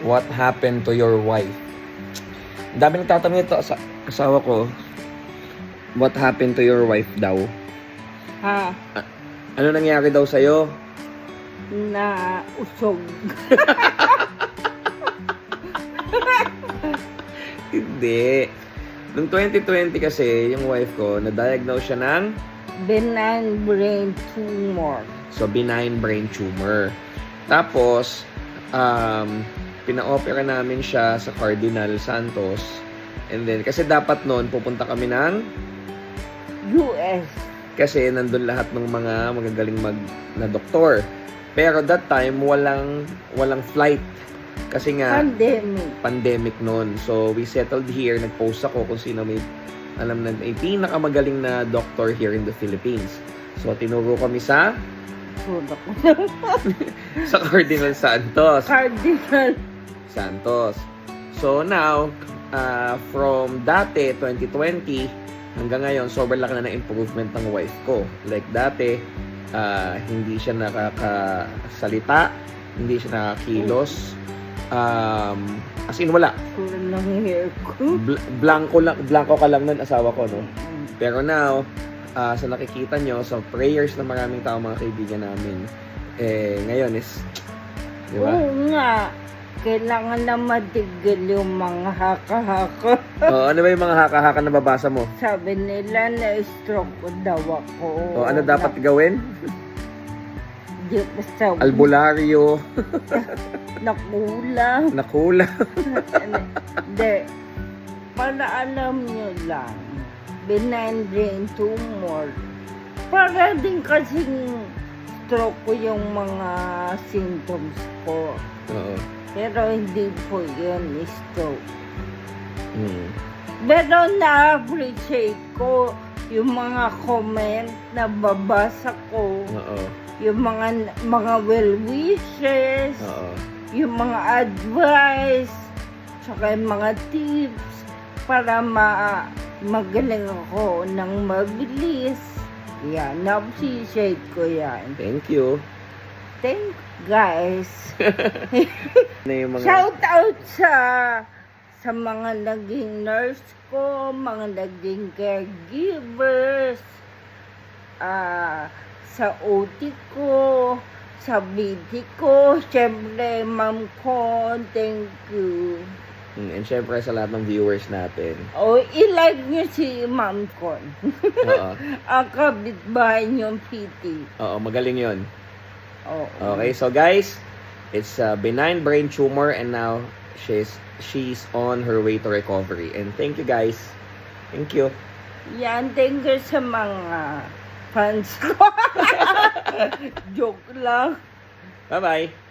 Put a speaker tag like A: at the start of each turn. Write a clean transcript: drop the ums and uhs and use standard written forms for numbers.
A: What happened to your wife? Ang dami nagtatanong ito sa asawa ko. What happened to your wife daw?
B: Ha?
A: Ano nangyari daw sa'yo?
B: Na usog.
A: Hindi. Noong 2020 kasi, yung wife ko, na-diagnose siya ng
B: Benign brain tumor.
A: so benign brain tumor. Tapos, pina-opera namin siya sa Cardinal Santos. And then, kasi dapat noon, pupunta kami ng
B: US.
A: kasi nandun lahat ng mga magagaling na doktor. Pero that time, walang flight. Kasi nga, pandemic noon. So, we settled here. Nag-post ako kung sino may alam na may pinakamagaling na doctor here in the Philippines. So, tinuro kami sa Cardinal Santos.
B: Cardinal
A: Santos. So, now, from dati, 2020, hanggang ngayon, sobrang laki na ng improvement ng wife ko. Like dati, hindi siya nakakasalita, hindi siya nakakilos. As in, wala.
B: Kurang ng hair ko.
A: Blanco ka lang nun, asawa ko, no? Pero now, sa nakikita nyo, sa prayers ng maraming tao, mga kaibigan namin, ngayon is, di ba?
B: Oo nga. Kailangan na matigil yung mga haka-haka.
A: Ano ba yung mga haka-haka na babasa mo?
B: Sabi nila na stroke daw ako.
A: Ano dapat gawin?
B: Di basta
A: Albularyo.
B: nakulang.
A: Nakulang.
B: Hindi. Para alam nyo lang, benign brain tumor. Para din kasing stroke ko yung mga symptoms ko.
A: Oo.
B: Pero hindi po yun stroke.
A: Hmm.
B: Pero na-appreciate ko yung mga comment na babasa ko.
A: Oo.
B: Yung mga well wishes.
A: Oo.
B: Yung mga advice, tsaka yung mga tips para magaling ako ng mabilis. Yan, na-appreciate ko yan.
A: Thank you.
B: Thank guys.
A: Ano yung mga...
B: Shout out sa mga naging nurse ko, mga naging caregivers, sa OT ko, sa BT ko, syempre, ma'am ko, thank you.
A: And syempre sa lahat ng viewers natin.
B: I-like nyo si ma'am ko.
A: Oo.
B: Ang kapitbahay nyo, PT.
A: Oo, magaling yon.
B: Oo.
A: Okay, so guys, it's a benign brain tumor and now she's on her way to recovery. And thank you guys. Thank you.
B: Yan, thank you sa mga fans ko. Joke lang.
A: Bye-bye.